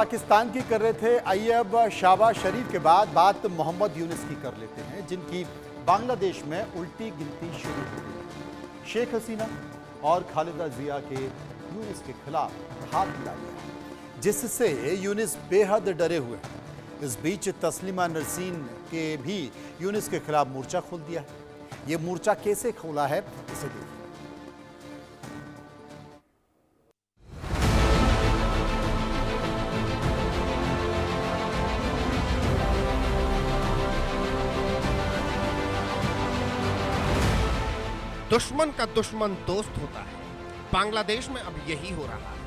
पाकिस्तान की कर रहे थे, आइए अब शहबाज शरीफ के बाद बात मोहम्मद यूनुस की कर लेते हैं, जिनकी बांग्लादेश में उल्टी गिनती शुरू हो गई। शेख हसीना और खालिदा जिया के यूनुस के खिलाफ हाथ मिला लिया, जिससे यूनुस बेहद डरे हुए हैं। इस बीच तस्लीमा नसरीन के भी यूनुस के खिलाफ मोर्चा खोल दिया है। ये मोर्चा कैसे खोला है, इसे देखिए। दुश्मन का दुश्मन दोस्त होता है। बांग्लादेश में अब यही हो रहा है।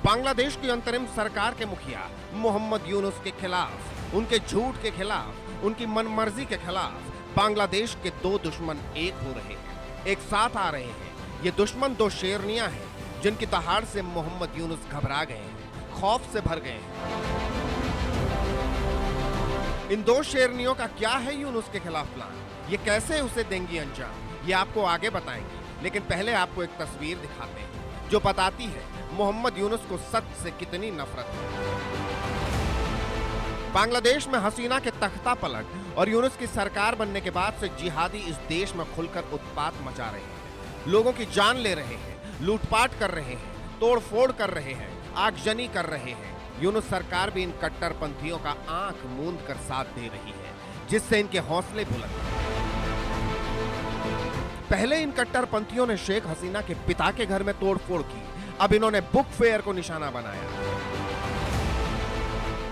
बांग्लादेश की अंतरिम सरकार के मुखिया मोहम्मद यूनुस के खिलाफ, उनके झूठ के खिलाफ, उनकी मनमर्जी के खिलाफ बांग्लादेश के दो दुश्मन एक हो रहे हैं, एक साथ आ रहे हैं। ये दुश्मन दो शेरनियां हैं जिनकी दहाड़ से मोहम्मद यूनुस घबरा गए हैं, खौफ से भर गए हैं। इन दो शेरनियों का क्या है यूनुस के खिलाफ प्लान? ये कैसे उसे देंगी अंजाम? ये आपको आगे बताएंगे, लेकिन पहले आपको एक तस्वीर दिखाते हैं जो बताती है मोहम्मद यूनुस को सच से कितनी नफरत है। बांग्लादेश में हसीना के तख्ता पलट और यूनुस की सरकार बनने के बाद से जिहादी इस देश में खुलकर उत्पात मचा रहे हैं, लोगों की जान ले रहे हैं, लूटपाट कर रहे हैं, तोड़फोड़ कर रहे हैं, आगजनी कर रहे हैं। यूनुस सरकार भी इन कट्टरपंथियों का आंख मूंद कर साथ दे रही है, जिससे इनके हौसले बुलंद हैं। पहले इन कट्टरपंथियों ने शेख हसीना के पिता के घर में तोड़फोड़ की, अब इन्होंने बुक फेयर को निशाना बनाया।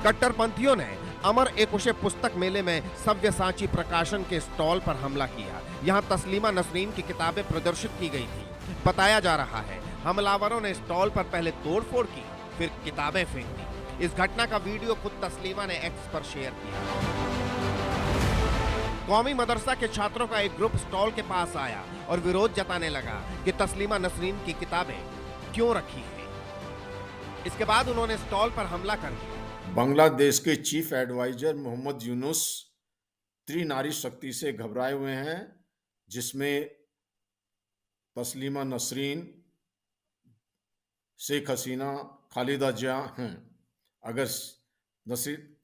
कट्टरपंथियों ने अमर एकुशे पुस्तक मेले में सव्यसाची प्रकाशन के स्टॉल पर हमला किया। यहां तस्लीमा नसरीन की किताबें प्रदर्शित की गई थी। बताया जा रहा है हमलावरों ने स्टॉल पर पहले तोड़फोड़ की, फिर किताबें फेंक दी। इस घटना का वीडियो खुद तस्लीमा ने एक्स पर शेयर किया। कौमी मदरसा के छात्रों का एक ग्रुप स्टॉल के पास आया और विरोध जताने लगा कि तस्लीमा नसरीन की किताबें क्यों रखी हैं। इसके बाद उन्होंने स्टॉल पर हमला कर दिया। बांग्लादेश के चीफ एडवाइजर मोहम्मद यूनुस त्रिनारी शक्ति से घबराए हुए हैं, जिसमें तस्लीमा नसरीन, शेख हसीना, खालिदा जिया हैं। अगर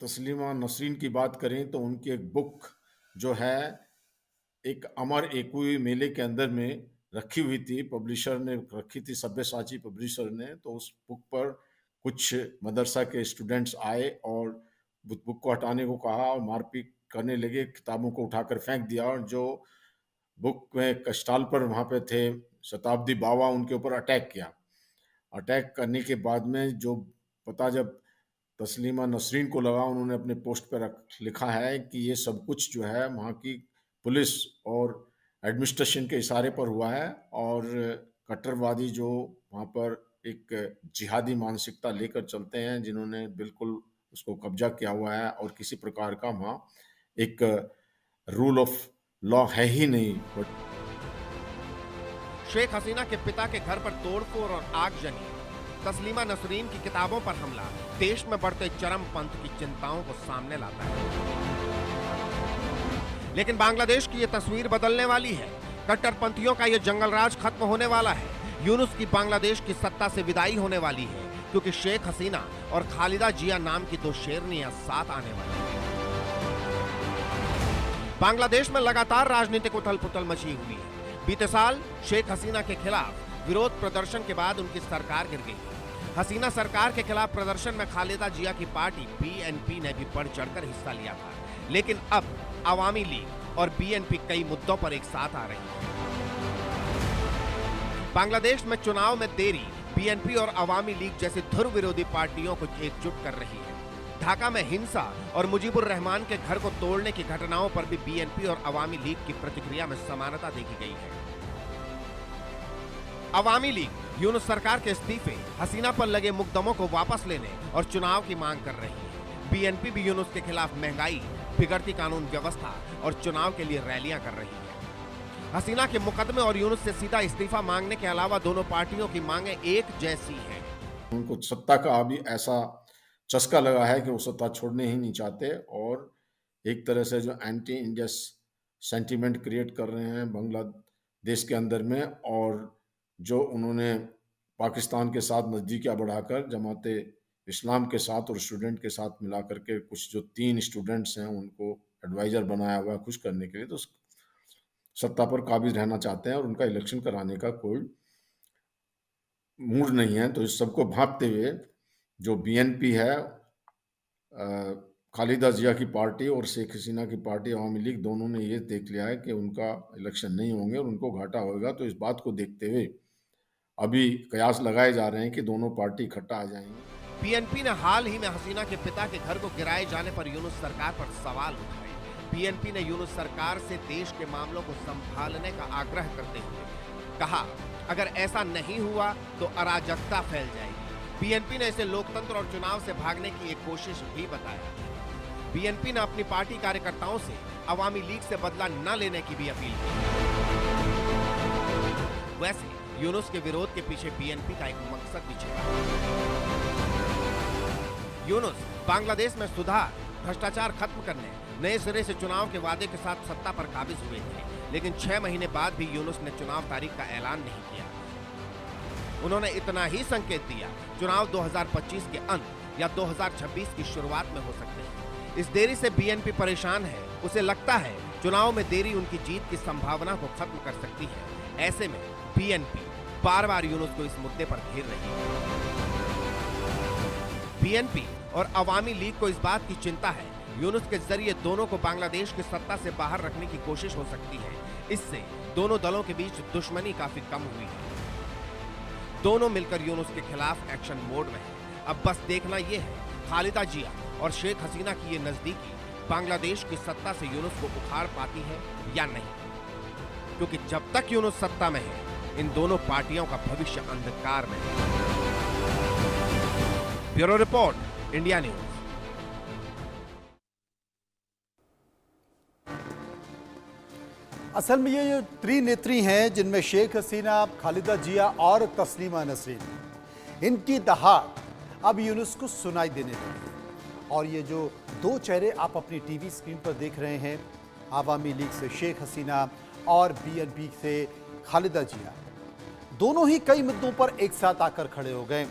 तस्लीमा नसरीन की बात करें तो उनकी एक बुक जो है एक अमर एकुई मेले के अंदर में रखी हुई थी, पब्लिशर ने रखी थी, सब्यसाची पब्लिशर ने। तो उस बुक पर कुछ मदरसा के स्टूडेंट्स आए और बुक को हटाने को कहा और मारपीट करने लगे, किताबों को उठाकर फेंक दिया। और जो बुक में स्टॉल पर वहाँ पे थे शताब्दी बावा, उनके ऊपर अटैक किया। अटैक करने के बाद में जो पता जब तस्लीमा नसरीन को लगा, उन्होंने अपने पोस्ट पर लिखा है कि ये सब कुछ जो है वहाँ की पुलिस और एडमिनिस्ट्रेशन के इशारे पर हुआ है, और कट्टरवादी जो वहाँ पर एक जिहादी मानसिकता लेकर चलते हैं, जिन्होंने बिल्कुल उसको कब्जा किया हुआ है, और किसी प्रकार का वहाँ एक रूल ऑफ लॉ है ही नहीं। शेख हसीना के पिता के घर पर तोड़फोड़ और आगजनी, तस्लीमा नसरीन की किताबों पर हमला देश में बढ़ते चरमपंथ की चिंताओं को सामने लाता है। लेकिन बांग्लादेश की यह तस्वीर बदलने वाली है। कट्टरपंथियों का यह जंगल राज खत्म होने वाला है। यूनुस की बांग्लादेश की सत्ता से विदाई होने वाली है, क्योंकि शेख हसीना और खालिदा जिया नाम की दो शेरनियां साथ आने वाली हैं। बांग्लादेश में लगातार राजनीतिक उथल पुथल मची हुई है। बीते साल शेख हसीना के खिलाफ विरोध प्रदर्शन के बाद उनकी सरकार गिर गई। हसीना सरकार के खिलाफ प्रदर्शन में खालिदा जिया की पार्टी बीएनपी ने भी बढ़ चढ़कर हिस्सा लिया था। लेकिन अब अवामी लीग और बीएनपी कई मुद्दों पर एक साथ आ रही है। बांग्लादेश में चुनाव में देरी बीएनपी और अवामी लीग जैसी ध्रुव विरोधी पार्टियों को एकजुट कर रही है। ढाका में हिंसा और मुजीबुर रहमान के घर को तोड़ने की घटनाओं पर भी बीएनपी और अवामी लीग की प्रतिक्रिया में समानता देखी गई है। अवामी लीग यूनुस सरकार के इस्तीफे, हसीना पर लगे मुकदमों को वापस लेने और चुनाव की मांग कर रही है। बीएनपी भी यूनुस के खिलाफ महंगाई, बिगड़ती कानून व्यवस्था और चुनाव के लिए रैलियां कर रही है। हसीना के मुकदमे और यूनुस से सीधा इस्तीफा मांगने के अलावा दोनों पार्टियों की मांगें एक जैसी हैं। उनको सत्ता का अभी ऐसा चस्का लगा है कि वो सत्ता छोड़ने ही नहीं चाहते, और एक तरह से जो एंटी इंडिया सेंटीमेंट क्रिएट कर रहे हैं बांग्लादेश के अंदर में, और जो उन्होंने पाकिस्तान के साथ नज़दीकियां बढ़ाकर जमाते इस्लाम के साथ और स्टूडेंट के साथ मिला करके कुछ जो 3 स्टूडेंट्स हैं उनको एडवाइज़र बनाया हुआ है खुश करने के लिए, तो सत्ता पर काबिज़ रहना चाहते हैं और उनका इलेक्शन कराने का कोई मूड नहीं है। तो इस सबको भांपते हुए जो बीएनपी है, खालिदा जिया की पार्टी और शेख हसीना की पार्टी अवामी लीग, दोनों ने ये देख लिया है कि उनका इलेक्शन नहीं होंगे और उनको घाटा होगा। तो इस बात को देखते हुए अभी कयास लगाए जा रहे हैं कि दोनों पार्टी इकट्ठा आ जाएंगी। पीएनपी ने हाल ही में हसीना के पिता के घर को गिराए जाने पर यूनुस सरकार पर सवाल उठाए। पीएनपी ने यूनुस सरकार से देश के मामलों को संभालने का आग्रह करते हुए कहा, अगर ऐसा नहीं हुआ तो अराजकता फैल जाएगी। पीएनपी ने इसे लोकतंत्र और चुनाव से भागने की एक कोशिश भी बताया। पीएनपी ने अपनी पार्टी कार्यकर्ताओं से अवामी लीग से बदला न लेने की भी अपील की। वैसे यूनुस के विरोध के पीछे पीएनपी का एक मकसद भी छिपा है। यूनुस बांग्लादेश में सुधार, भ्रष्टाचार खत्म करने, नए सिरे से चुनाव के वादे के साथ सत्ता पर काबिज हुए थे, लेकिन 6 महीने बाद भी यूनुस ने चुनाव तारीख का ऐलान नहीं किया। उन्होंने इतना ही संकेत दिया, चुनाव 2025 के अंत या 2026 की शुरुआत में हो सकते हैं। इस देरी से बीएनपी परेशान है। उसे लगता है चुनाव में देरी उनकी जीत की संभावना को खत्म कर सकती है। ऐसे में बीएनपी बार-बार यूनुस को इस मुद्दे पर घेर रही है। बीएनपी और अवामी लीग को इस बात की चिंता है, यूनुस के जरिए दोनों को बांग्लादेश की सत्ता से बाहर रखने की कोशिश हो सकती है। इससे दोनों दलों के बीच दुश्मनी काफी कम हुई है। दोनों मिलकर यूनुस के खिलाफ एक्शन मोड में है। अब बस देखना यह है, खालिदा जिया और शेख हसीना की ये नजदीकी बांग्लादेश की सत्ता से यूनुस को उखाड़ पाती है या नहीं, क्योंकि जब तक यूनुस सत्ता में है, इन दोनों पार्टियों का भविष्य अंधकार में है। Bureau report, India news. असल में ये जो त्रिनेत्री हैं, जिनमें शेख हसीना, खालिदा जिया और तस्लीमा नसरीन, इनकी दहाड़ अब यूनुस को सुनाई देने लगी। और ये जो दो चेहरे आप अपनी टीवी स्क्रीन पर देख रहे हैं, आवामी लीग से शेख हसीना और बीएनपी से खालिदा जिया, दोनों ही कई मुद्दों पर एक साथ आकर खड़े हो गए।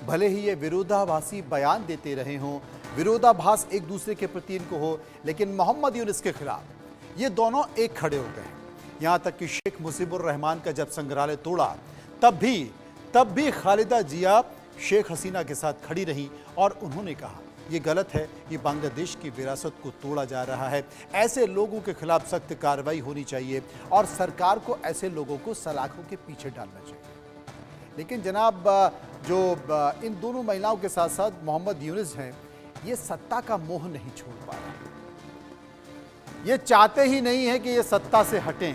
भले ही ये विरोधाभासी बयान देते रहे हों, विरोधाभास एक दूसरे के प्रति इनको हो, लेकिन मोहम्मद यूनुस के खिलाफ ये दोनों एक खड़े हो गए। यहाँ तक कि शेख मुजीबुर रहमान का जब संग्रहालय तोड़ा, तब भी खालिदा जिया शेख हसीना के साथ खड़ी रही और उन्होंने कहा ये गलत है, ये बांग्लादेश की विरासत को तोड़ा जा रहा है, ऐसे लोगों के खिलाफ सख्त कार्रवाई होनी चाहिए और सरकार को ऐसे लोगों को सलाखों के पीछे डालना चाहिए। लेकिन जनाब, जो इन दोनों महिलाओं के साथ साथ मोहम्मद यूनुस हैं, ये सत्ता का मोह नहीं छोड़ पा रहे। ये चाहते ही नहीं है कि ये सत्ता से हटें।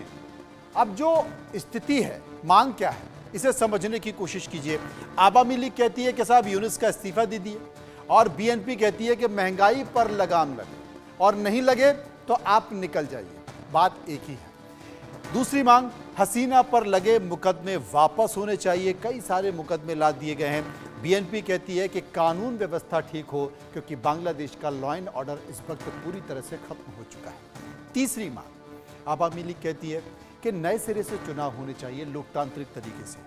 अब जो स्थिति है, मांग क्या है, इसे समझने की कोशिश कीजिए। आवामी लीग कहती है कि साहब यूनुस का इस्तीफा दे दिए, और बीएनपी कहती है कि महंगाई पर लगाम लगे और नहीं लगे तो आप निकल जाइए। बात एक ही है। दूसरी मांग, हसीना पर लगे मुकदमे वापस होने चाहिए। कई सारे मुकदमे ला दिए गए हैं। बीएनपी कहती है कि कानून व्यवस्था ठीक हो, क्योंकि बांग्लादेश का लॉ एंड ऑर्डर इस वक्त पूरी तरह से खत्म हो चुका है। तीसरी मांग, आवामी लीग कहती है कि नए सिरे से चुनाव होने चाहिए लोकतांत्रिक तरीके से,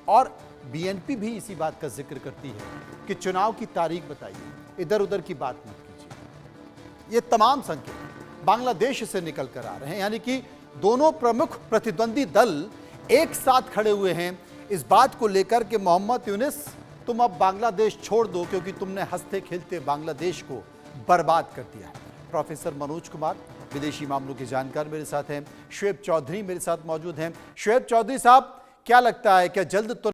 और बीएनपी भी इसी बात का जिक्र करती है कि चुनाव की तारीख बताइए, इधर उधर की बात मत कीजिए। ये तमाम संकेत बांग्लादेश से निकल कर आ रहे हैं, यानी कि दोनों प्रमुख प्रतिद्वंदी दल एक साथ खड़े हुए हैं इस बात को लेकर कि मोहम्मद यूनुस, तुम अब बांग्लादेश छोड़ दो, क्योंकि तुमने हंसते खेलते बांग्लादेश को बर्बाद कर दिया है। प्रोफेसर मनोज कुमार, विदेशी मामलों के जानकार, मेरे साथ हैं। शुएब चौधरी मेरे साथ मौजूद हैं। शुएब चौधरी साहब, क्या लगता है, क्या जल्द तो